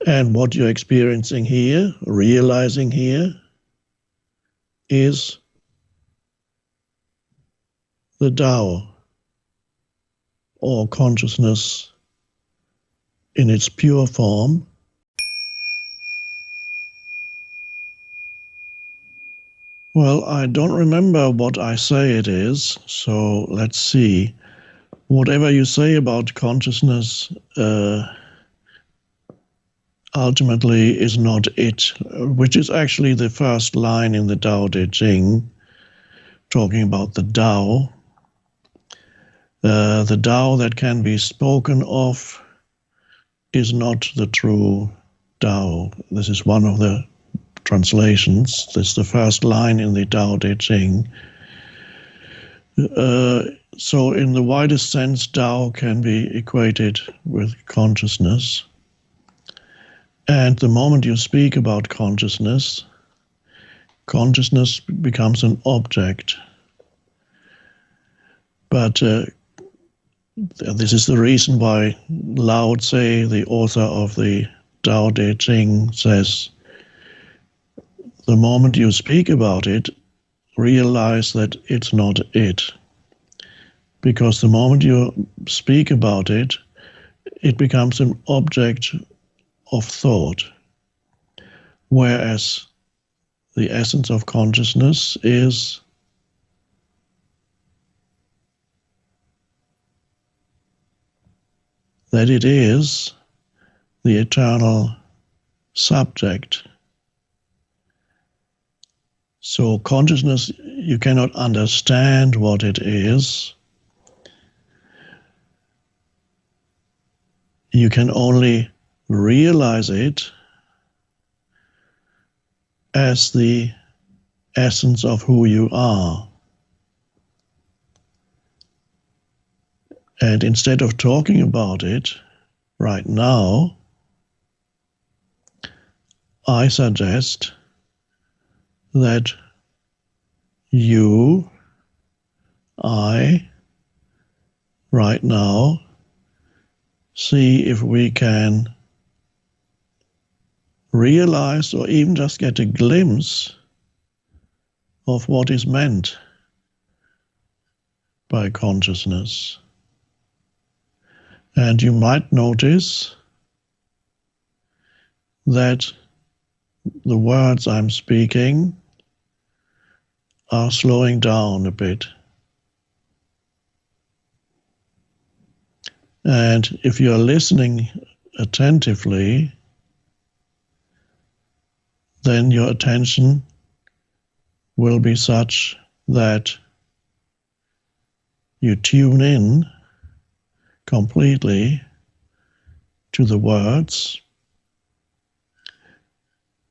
And what you're experiencing here, realizing here, is the Tao, or consciousness in its pure form. Well, I don't remember what I say it is, so let's see. Whatever you say about consciousness ultimately is not it, which is actually the first line in the Tao Te Ching, talking about the Tao. The Tao that can be spoken of is not the true Tao. This is one of the translations. This is the first line in the Tao Te Ching. So in the widest sense, Tao can be equated with consciousness. And the moment you speak about consciousness, consciousness becomes an object. But this is the reason why Lao Tse, the author of the Tao Te Ching, says, the moment you speak about it, realize that it's not it. Because the moment you speak about it, it becomes an object of thought. Whereas the essence of consciousness is that it is the eternal subject. So consciousness, you cannot understand what it is. You can only realize it as the essence of who you are. And instead of talking about it right now, I suggest that you, I, right now, see if we can realize or even just get a glimpse of what is meant by consciousness. And you might notice that the words I'm speaking are slowing down a bit. And if you're listening attentively, then your attention will be such that you tune in completely to the words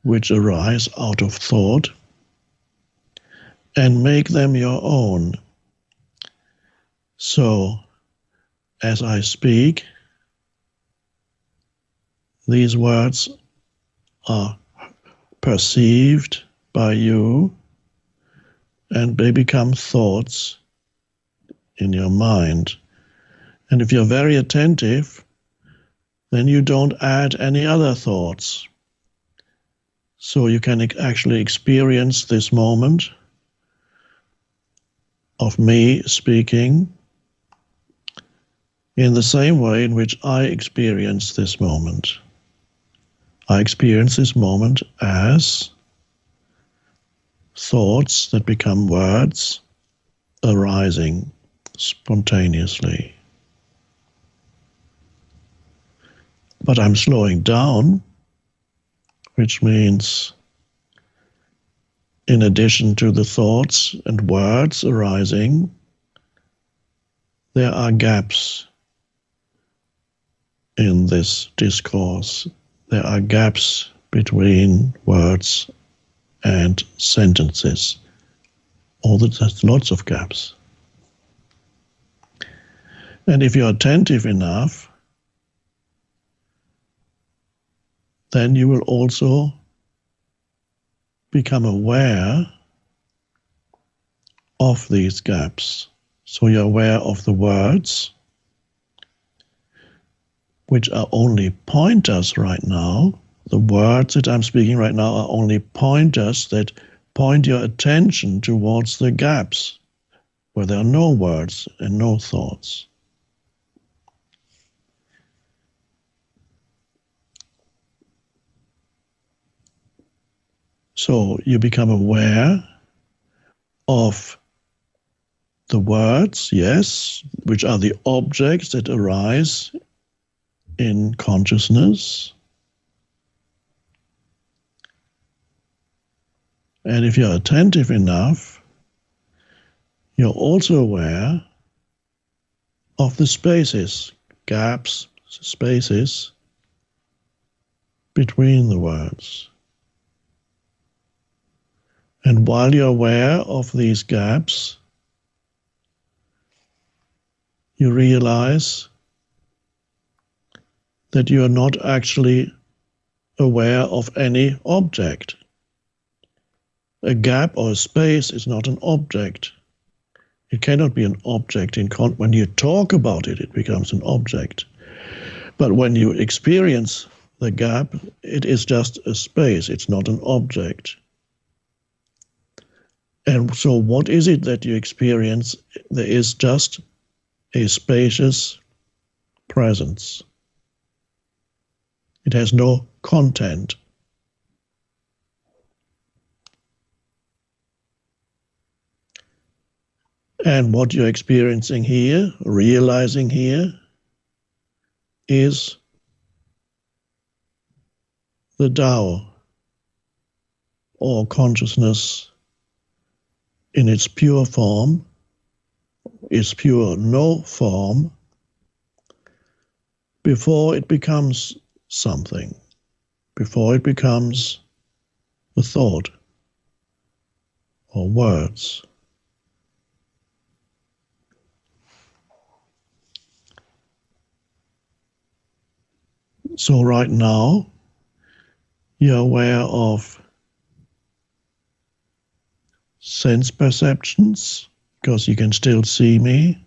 which arise out of thought and make them your own. So, as I speak, these words are perceived by you and they become thoughts in your mind. And if you're very attentive, then you don't add any other thoughts. So you can actually experience this moment of me speaking in the same way in which I experience this moment. I experience this moment as thoughts that become words arising spontaneously. But I'm slowing down, which means in addition to the thoughts and words arising, there are gaps in this discourse. There are gaps between words and sentences. There's lots of gaps. And if you're attentive enough, then you will also become aware of these gaps. So you're aware of the words, which are only pointers right now. The words that I'm speaking right now are only pointers that point your attention towards the gaps where there are no words and no thoughts. So you become aware of the words, yes, which are the objects that arise in consciousness. And if you're attentive enough, you're also aware of the spaces, gaps, spaces between the words. And while you're aware of these gaps, you realize that you are not actually aware of any object. A gap or a space is not an object. It cannot be an object. When you talk about it, it becomes an object. But when you experience the gap, it is just a space. It's not an object. And so what is it that you experience? There is just a spacious presence. It has no content. And what you're experiencing here, realizing here, is the Tao, or consciousness in its pure form, its pure no form, before it becomes something, before it becomes a thought or words. So right now, you're aware of sense perceptions, because you can still see me.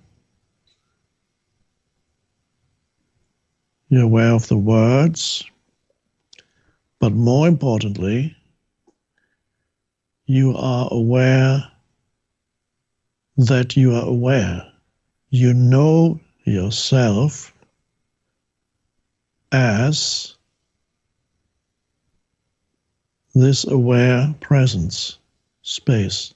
You're aware of the words, but more importantly, you are aware that you are aware. You know yourself as this aware presence, space.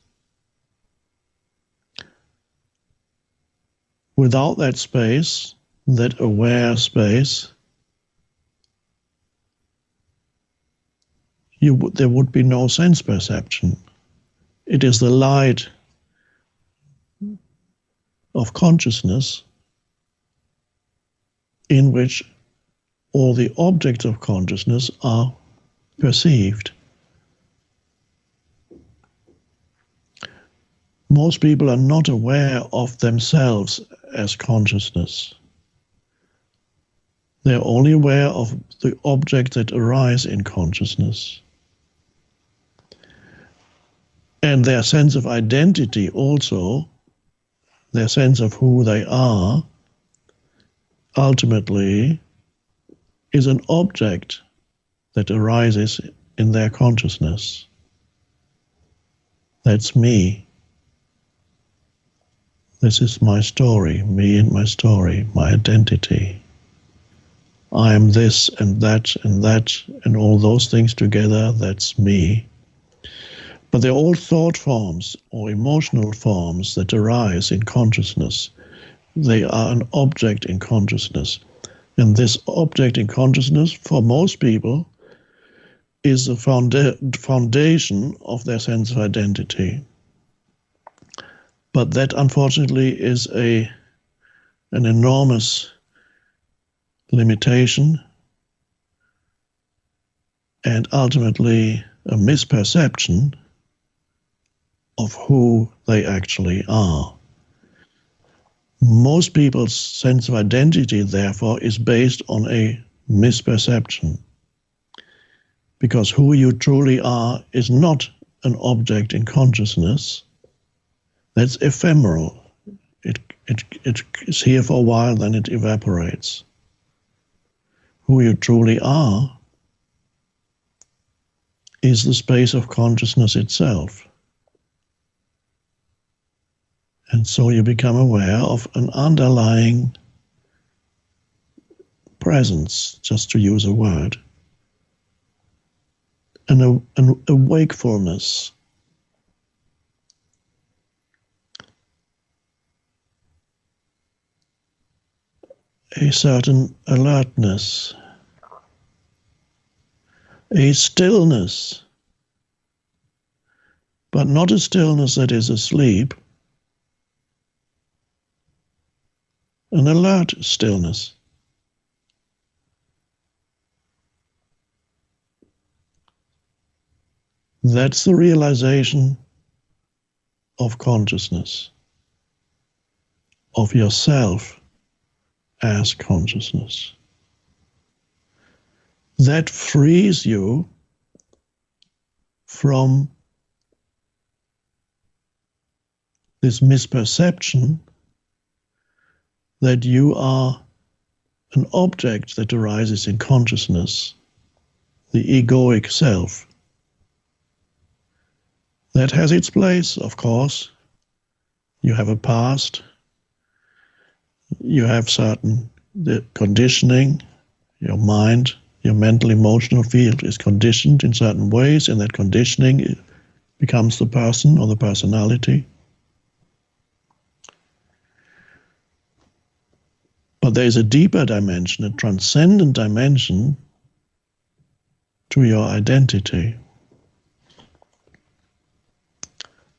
Without that space, that aware space, there would be no sense perception. It is the light of consciousness in which all the objects of consciousness are perceived. Most people are not aware of themselves as consciousness. They're only aware of the objects that arise in consciousness. And their sense of identity also, their sense of who they are, ultimately is an object that arises in their consciousness. That's me. This is my story, me and my story, my identity. I am this and that and all those things together, that's me. But they're all thought forms or emotional forms that arise in consciousness. They are an object in consciousness. And this object in consciousness, for most people, is the foundation of their sense of identity. But that, unfortunately, is an enormous limitation and ultimately a misperception of who they actually are. Most people's sense of identity, therefore, is based on a misperception, because who you truly are is not an object in consciousness. That's ephemeral. It is here for a while, then it evaporates. who you truly are, is the space of consciousness itself. And so you become aware of an underlying presence, just to use a word, a wakefulness. A certain alertness, a stillness, but not a stillness that is asleep, an alert stillness. That's the realization of consciousness, of yourself as consciousness. That frees you from this misperception that you are an object that arises in consciousness, the egoic self. That has its place, of course. You have a past, you have certain conditioning, your mind, your mental emotional field is conditioned in certain ways, and that conditioning becomes the person or the personality. But there is a deeper dimension, a transcendent dimension to your identity.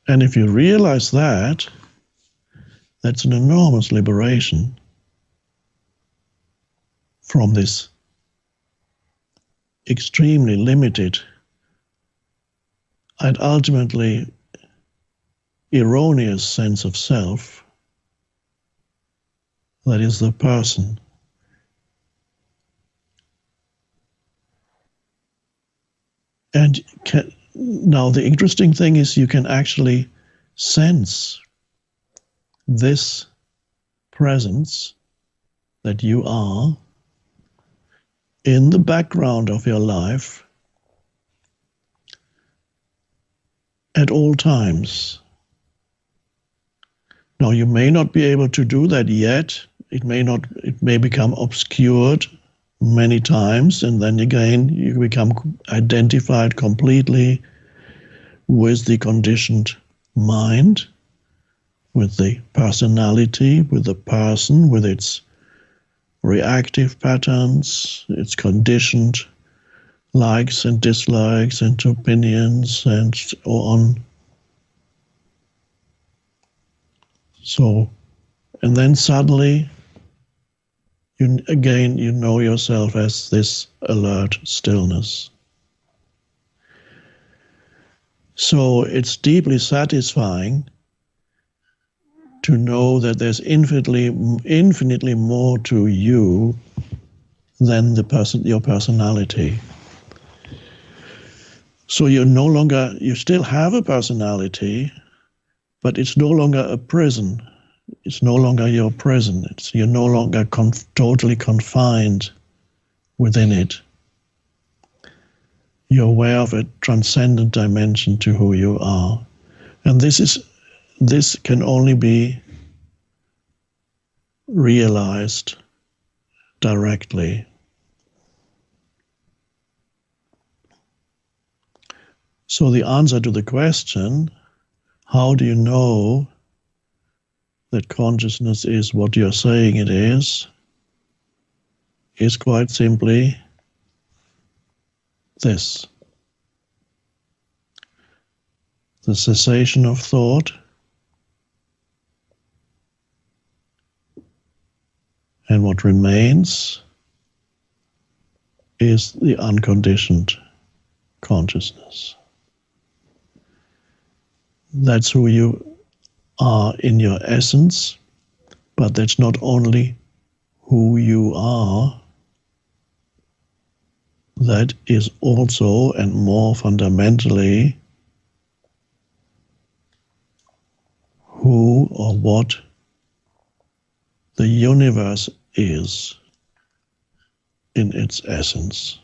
And if you realize that, that's an enormous liberation from this extremely limited and ultimately erroneous sense of self that is the person. And now the interesting thing is you can actually sense this presence that you are in the background of your life at all times. Now you may not be able to do that yet. It may become obscured many times, and then again you become identified completely with the conditioned mind, with the personality, with the person, with its reactive patterns, its conditioned likes and dislikes and opinions and so on. So, and then suddenly you know yourself as this alert stillness. So it's deeply satisfying to know that there's infinitely more to you than your personality. So you still have a personality, but it's no longer a prison. It's no longer your prison. You're no longer totally confined within it. You're aware of a transcendent dimension to who you are. And this can only be realized directly. So the answer to the question, how do you know that consciousness is what you're saying it is quite simply this: the cessation of thought and what remains is the unconditioned consciousness. That's who you are in your essence, but that's not only who you are, that is also and more fundamentally who or what the universe is. in its essence.